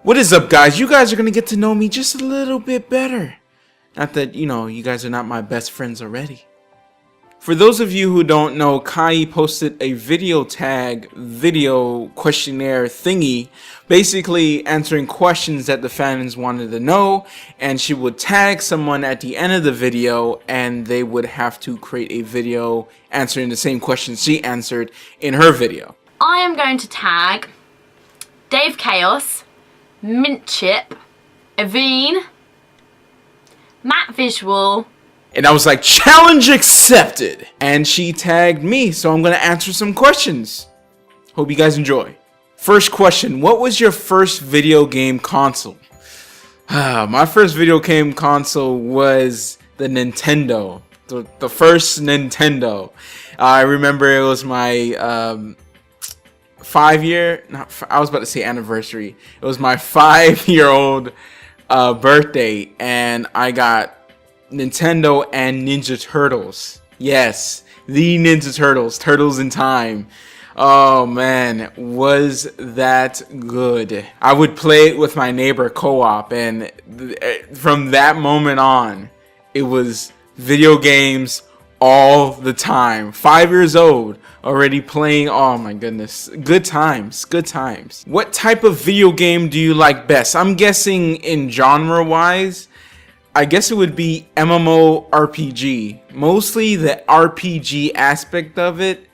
What is up, guys? You guys are going to get to know me just a little bit better. Not that, you guys are not my best friends already. For those of you who don't know, Kai posted a video questionnaire thingy, basically answering questions that the fans wanted to know, and she would tag someone at the end of the video, and they would have to create a video answering the same questions she answered in her video. I am going to tag Dave Chaos, Mint Chip, Aveen, MattVisual, and I was like, challenge accepted. And she tagged me, so I'm gonna answer some questions. Hope you guys enjoy. First question, what was your first video game console? My first video game console was the Nintendo, the first Nintendo. I remember it was my 5-year, I was about to say anniversary. It was my 5-year-old birthday, and I got Nintendo and Ninja Turtles. Yes, the Ninja Turtles, Turtles in Time. Oh man, was that good. I would play it with my neighbor co-op, and from that moment on, it was video games all the time. 5 years old, already playing. Oh my goodness, good times, good times. What type of video game do you like best? I'm guessing in genre wise, I guess it would be MMORPG. Mostly the RPG aspect of it,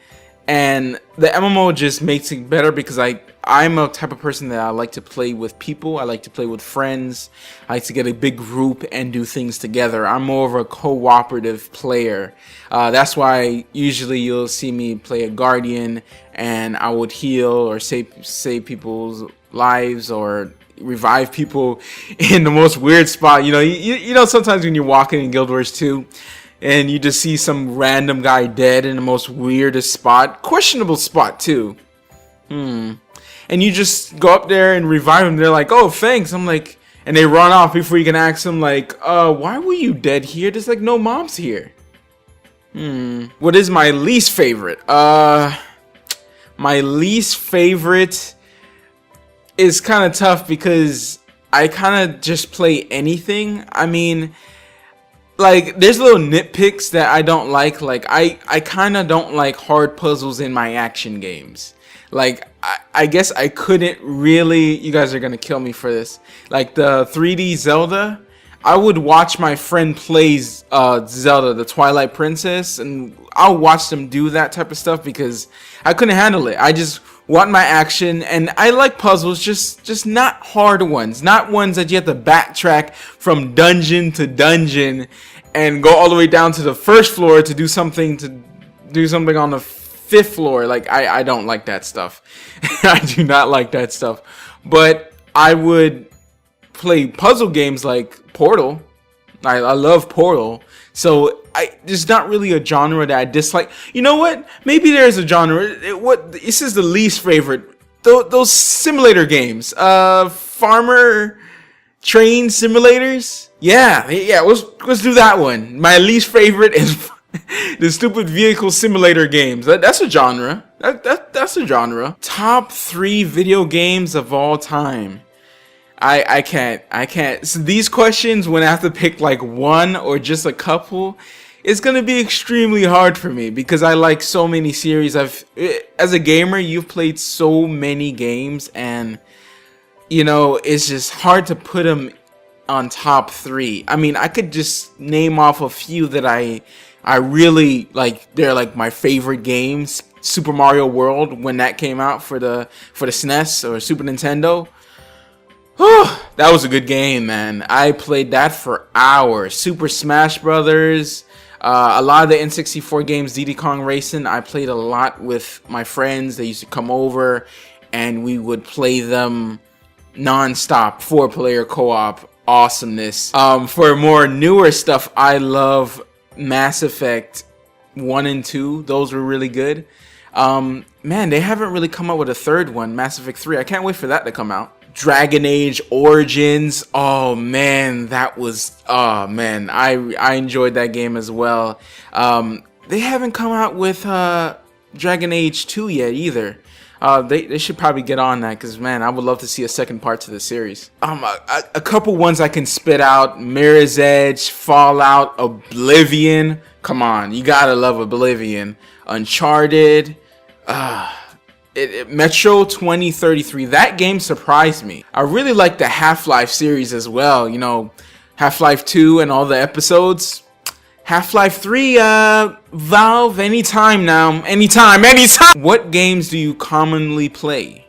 and the MMO just makes it better because I'm a type of person that I like to play with people. I like to play with friends. I like to get a big group and do things together. I'm more of a cooperative player. That's why usually you'll see me play a guardian, and I would heal or save people's lives or revive people in the most weird spot. You know, sometimes when you're walking in Guild Wars 2 and you just see some random guy dead in the most weirdest spot, questionable spot too. And you just go up there and revive them. They're like, oh, thanks. I'm like, and they run off before you can ask them like, why were you dead here? There's like no mobs here. What is my least favorite? My least favorite is kind of tough because I kind of just play anything. I mean, like, there's little nitpicks that I don't like. Like, I kind of don't like hard puzzles in my action games. Like, I guess I couldn't really, you guys are gonna kill me for this, like the 3D Zelda. I would watch my friend play Zelda, the Twilight Princess, and I'll watch them do that type of stuff because I couldn't handle it. I just want my action, and I like puzzles, just not hard ones, not ones that you have to backtrack from dungeon to dungeon and go all the way down to the first floor to do something on the 5th floor. Like, I don't like that stuff. I do not like that stuff. But I would play puzzle games like Portal. I love Portal. So there's not really a genre that I dislike. You know what? Maybe there's a genre. This is the least favorite. Those simulator games. Farmer train simulators. Yeah. Let's do that one. My least favorite is the stupid vehicle simulator games. That's a genre. That's a genre. Top 3 video games of all time. I can't. So these questions, when I have to pick like one or just a couple, it's gonna be extremely hard for me because I like so many series. As a gamer, you've played so many games, and it's just hard to put them on top 3. I mean, I could just name off a few that I really like. They're like my favorite games. Super Mario World, when that came out for the SNES or Super Nintendo. That was a good game, man. I played that for hours. Super Smash Brothers, a lot of the N64 games, Diddy Kong Racing, I played a lot with my friends. They used to come over and we would play them non-stop, 4-player co-op awesomeness. For more newer stuff, I love Mass Effect 1 and 2. Those were really good. Man, they haven't really come out with a third one, Mass Effect 3. I can't wait for that to come out. Dragon Age Origins. Oh man, I enjoyed that game as well. They haven't come out with Dragon Age 2 yet either. They should probably get on that, because man, I would love to see a second part to the series. A couple ones I can spit out: Mirror's Edge, Fallout, Oblivion. Come on, you gotta love Oblivion. Uncharted, Metro 2033. That game surprised me. I really like the Half-Life series as well. You know, Half-Life 2 and all the episodes. Half-Life 3, Valve, anytime now. Anytime. What games do you commonly play?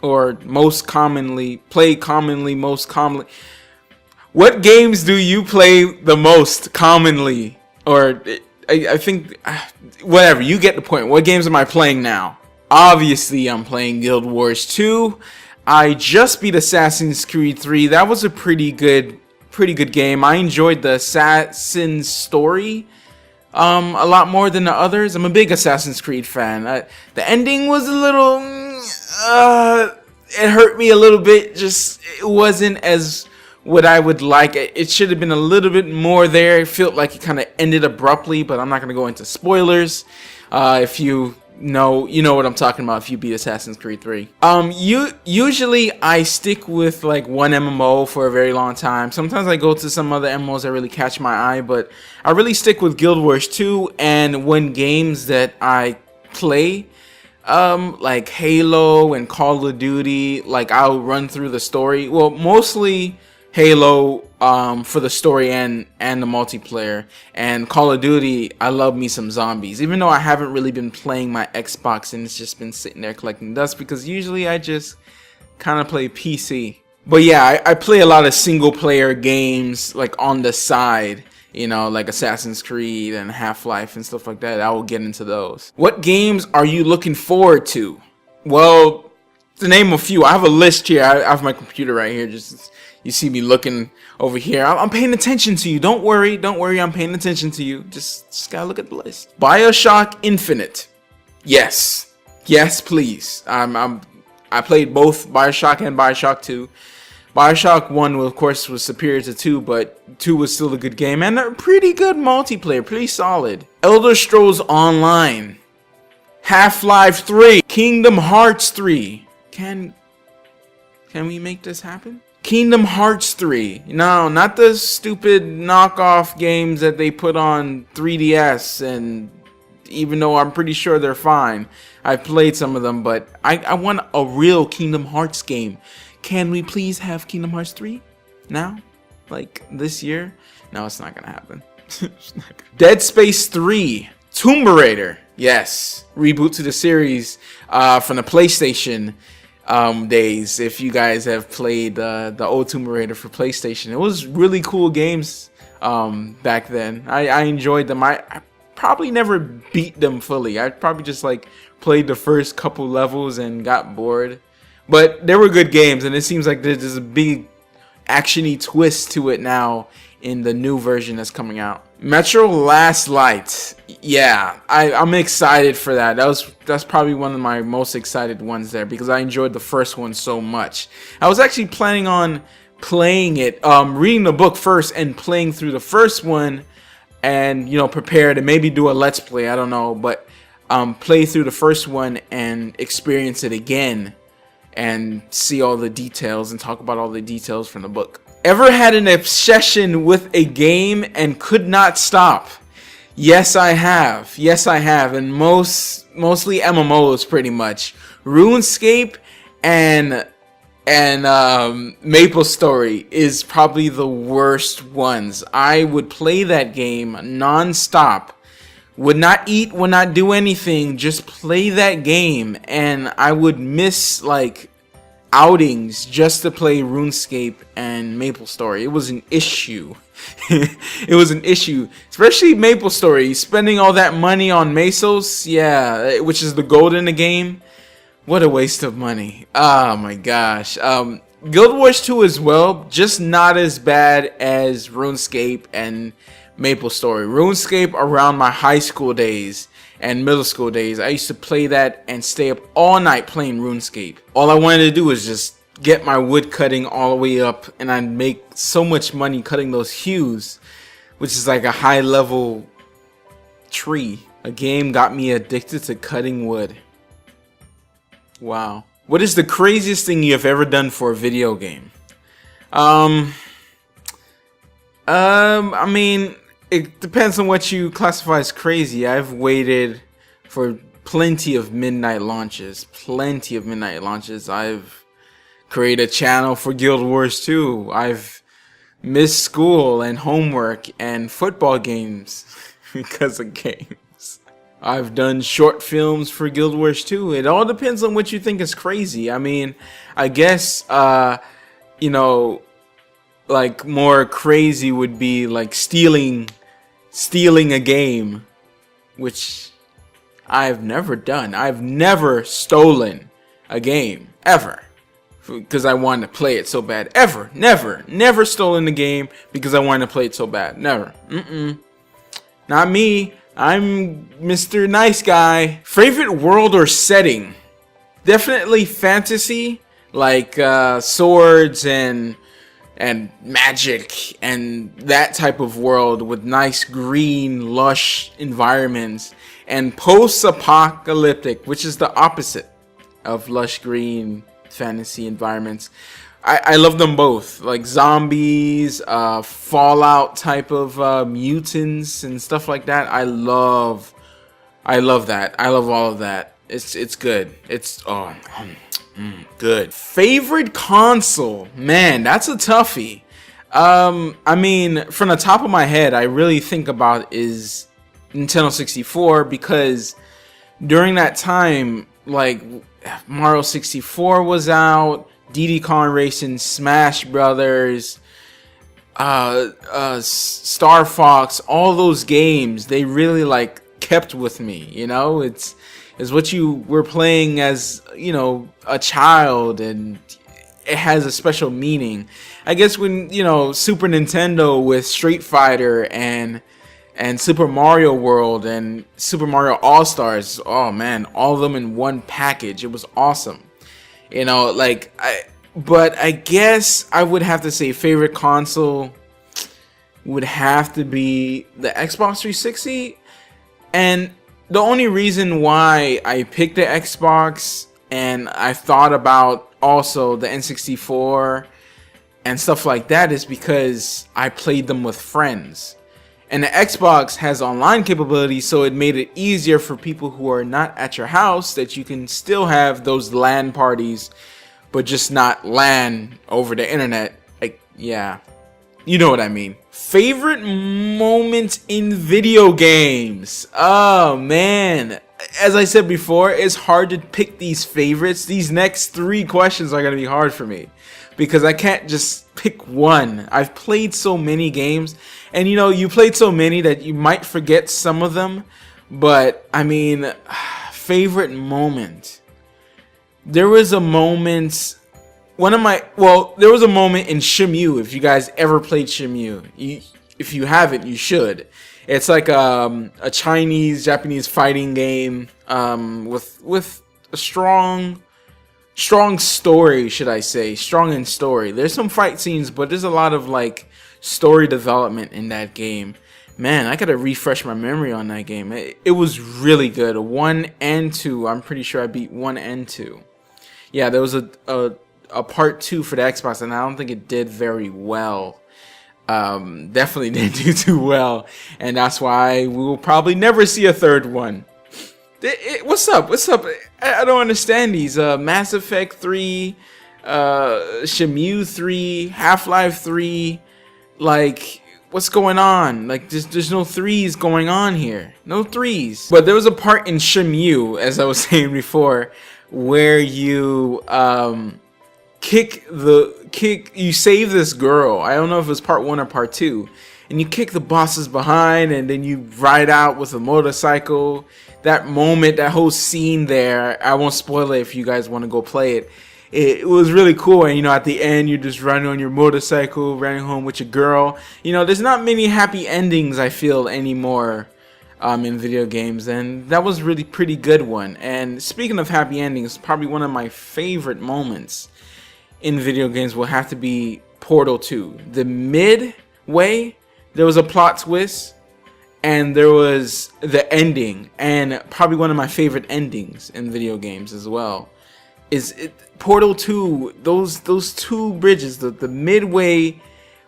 Or most commonly, most commonly? What games do you play the most commonly? Or, I think, whatever, you get the point. What games am I playing now? Obviously, I'm playing Guild Wars 2. I just beat Assassin's Creed 3. That was a pretty good game. I enjoyed the Assassin's story a lot more than the others. I'm a big Assassin's Creed fan. The ending was a little it hurt me a little bit. Just, it wasn't as what I would like. It should have been a little bit more there. It felt like it kind of ended abruptly, but I'm not going to go into spoilers. If you know what I'm talking about if you beat Assassin's Creed 3. Usually I stick with like one MMO for a very long time. Sometimes I go to some other MMOs that really catch my eye, but I really stick with Guild Wars 2. And when games that I play, like Halo and Call of Duty, like I'll run through the story. Well, mostly Halo for the story and the multiplayer, and Call of Duty, I love me some zombies, even though I haven't really been playing my Xbox and it's just been sitting there collecting dust, because usually I just kind of play PC. But yeah, I play a lot of single player games like on the side, you know, like Assassin's Creed and Half-Life and stuff like that. I will get into those. What games are you looking forward to? Well, to name a few, I have a list here. I have my computer right here. Just, you see me looking over here. I'm paying attention to you. Don't worry. I'm paying attention to you. Just gotta look at the list. BioShock Infinite. Yes, please. I played both BioShock and BioShock 2. BioShock 1, of course, was superior to 2, but 2 was still a good game and a pretty good multiplayer, pretty solid. Elder Scrolls Online. Half-Life 3. Kingdom Hearts 3. Can we make this happen? Kingdom Hearts 3. No, not the stupid knockoff games that they put on 3DS, and even though I'm pretty sure they're fine. I've played some of them, but I want a real Kingdom Hearts game. Can we please have Kingdom Hearts 3 now? Like this year? No, it's not gonna happen. Dead Space 3. Tomb Raider. Yes. Reboot to the series from the PlayStation days. If you guys have played the old Tomb Raider for PlayStation, it was really cool games back then. I enjoyed them. I probably never beat them fully. I probably just like played the first couple levels and got bored, but they were good games, and it seems like there's a big action-y twist to it now in the new version that's coming out. Metro Last Light. Yeah, I'm excited for that. That's probably one of my most excited ones there, because I enjoyed the first one so much. I was actually planning on playing it, reading the book first and playing through the first one, and prepare to maybe do a let's play, I don't know, but play through the first one and experience it again and see all the details and talk about all the details from the book. Ever had an obsession with a game and could not stop? Yes, I have. And mostly MMOs, pretty much. RuneScape and MapleStory is probably the worst ones. I would play that game non-stop. Would not eat, would not do anything, just play that game, and I would miss like outings just to play RuneScape and MapleStory. It was an issue. It was an issue, especially MapleStory. Spending all that money on Mesos, yeah, which is the gold in the game. What a waste of money. Oh my gosh. Guild Wars 2 as well, just not as bad as RuneScape and MapleStory. RuneScape around my high school days and middle school days, I used to play that and stay up all night playing RuneScape. All I wanted to do was just get my wood cutting all the way up, and I'd make so much money cutting those hues, which is like a high level tree. A game got me addicted to cutting wood. Wow. What is the craziest thing you have ever done for a video game? I mean, it depends on what you classify as crazy. I've waited for plenty of midnight launches. I've created a channel for Guild Wars 2. I've missed school and homework and football games because of games. I've done short films for Guild Wars 2. It all depends on what you think is crazy. I mean, I guess, you know, like more crazy would be like stealing a game, which I've never done. I've never stolen a game, ever, because I wanted to play it so bad. Never stolen a game because I wanted to play it so bad. Never. Not me. I'm Mr. Nice Guy. Favorite world or setting? Definitely fantasy, like swords and magic and that type of world with nice green lush environments, and post-apocalyptic, which is the opposite of lush green fantasy environments. I love them both, like zombies, Fallout type of mutants and stuff like that. I love that. I love all of that. It's good. It's good. Favorite console? Man, that's a toughie. I mean, from the top of my head, I really think about is Nintendo 64, because during that time, like Mario 64 was out, Diddy Kong Racing, Smash Brothers, Star Fox, all those games, they really like kept with me, you know? It's what you were playing as, you know, a child, and it has a special meaning. I guess when, you know, Super Nintendo with Street Fighter and Super Mario World and Super Mario All-Stars, oh man, all of them in one package. It was awesome. You know, like, but I guess I would have to say favorite console would have to be the Xbox 360. And the only reason why I picked the Xbox, and I thought about also the N64 and stuff like that, is because I played them with friends. And the Xbox has online capabilities, so it made it easier for people who are not at your house, that you can still have those LAN parties, but just not LAN over the internet. Like, yeah, you know what I mean. Favorite moments in video games? Oh man, as I said before, it's hard to pick these favorites. These next 3 questions are going to be hard for me, because I can't just pick one. I've played so many games, and you know, you played so many that you might forget some of them. But I mean, favorite moment. There was a moment, there was a moment in Shimu, if you guys ever played Shimu. If you haven't, you should. It's like a Chinese-Japanese fighting game with a strong story, should I say. Strong in story. There's some fight scenes, but there's a lot of like story development in that game. Man, I gotta refresh my memory on that game. It was really good. 1 and 2. I'm pretty sure I beat 1 and 2. Yeah, there was a part 2 for the Xbox, and I don't think it did very well. Definitely didn't do too well, and that's why we will probably never see a third one. What's up? I don't understand these. Mass Effect 3, Shenmue 3, Half-Life 3, like, what's going on? Like, there's no 3s going on here. No 3s. But there was a part in Shenmue, as I was saying before, where you you save this girl. I don't know if it was part 1 or part 2. And you kick the bosses behind, and then you ride out with a motorcycle. That moment, that whole scene there, I won't spoil it if you guys want to go play it. It was really cool, and you know, at the end, you're just riding on your motorcycle, riding home with your girl. You know, there's not many happy endings, I feel, anymore in video games, and that was really pretty good one. And speaking of happy endings, probably one of my favorite moments in video games will have to be Portal 2. The midway, there was a plot twist, and there was the ending, and probably one of my favorite endings in video games as well. Portal 2, those two bridges, the midway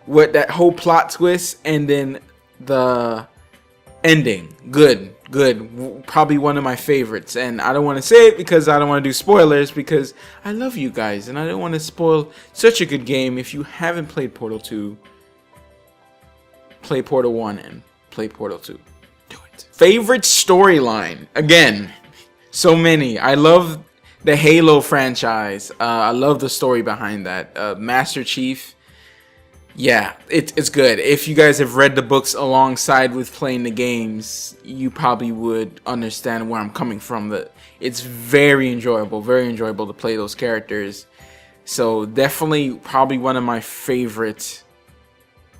with that whole plot twist, and then the ending. Good. Probably one of my favorites. And I don't want to say it because I don't want to do spoilers, because I love you guys and I don't want to spoil such a good game. If you haven't played Portal 2, play Portal 1 and play Portal 2. Do it. Favorite storyline? Again, so many. I love the Halo franchise. I love the story behind that. Master Chief. Yeah, it's good. If you guys have read the books alongside with playing the games, you probably would understand where I'm coming from. That it's very enjoyable to play those characters. So definitely probably one of my favorite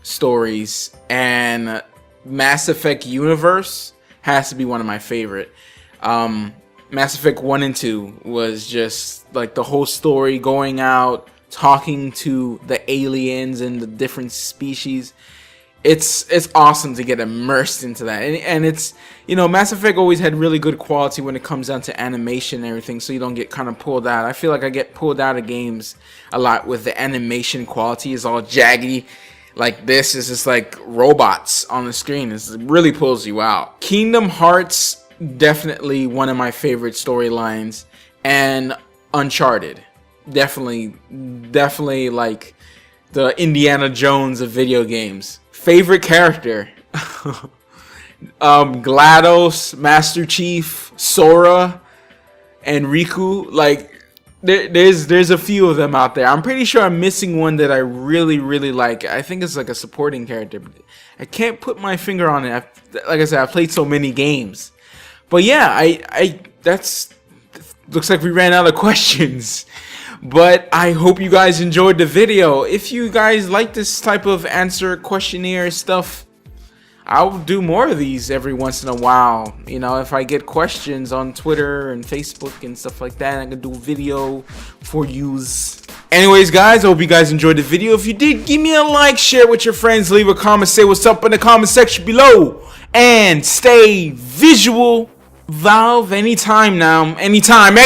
stories. And Mass Effect universe has to be one of my favorite. Mass Effect 1 and 2 was just like the whole story, going out, talking to the aliens and the different species. It's awesome to get immersed into that. And it's, you know, Mass Effect always had really good quality when it comes down to animation and everything, so you don't get kind of pulled out. I feel like I get pulled out of games a lot with the animation quality is all jaggy. Like this is just like robots on the screen. It really pulls you out. Kingdom Hearts, definitely one of my favorite storylines. And Uncharted. Definitely like the Indiana Jones of video games. Favorite character? GLaDOS, Master Chief, Sora, and Riku. Like there's a few of them out there. I'm pretty sure I'm missing one that I really like. I think it's like a supporting character. I can't put my finger on it. Like I said, I've played so many games. But yeah, I that's looks like we ran out of questions. But I hope you guys enjoyed the video. If you guys like this type of answer questionnaire stuff, I'll do more of these every once in a while. You know, if I get questions on Twitter and Facebook and stuff like that, I can do a video for yous. Anyways, guys, I hope you guys enjoyed the video. If you did, give me a like, share with your friends, leave a comment, say what's up in the comment section below. And stay visual. Valve anytime now. Anytime.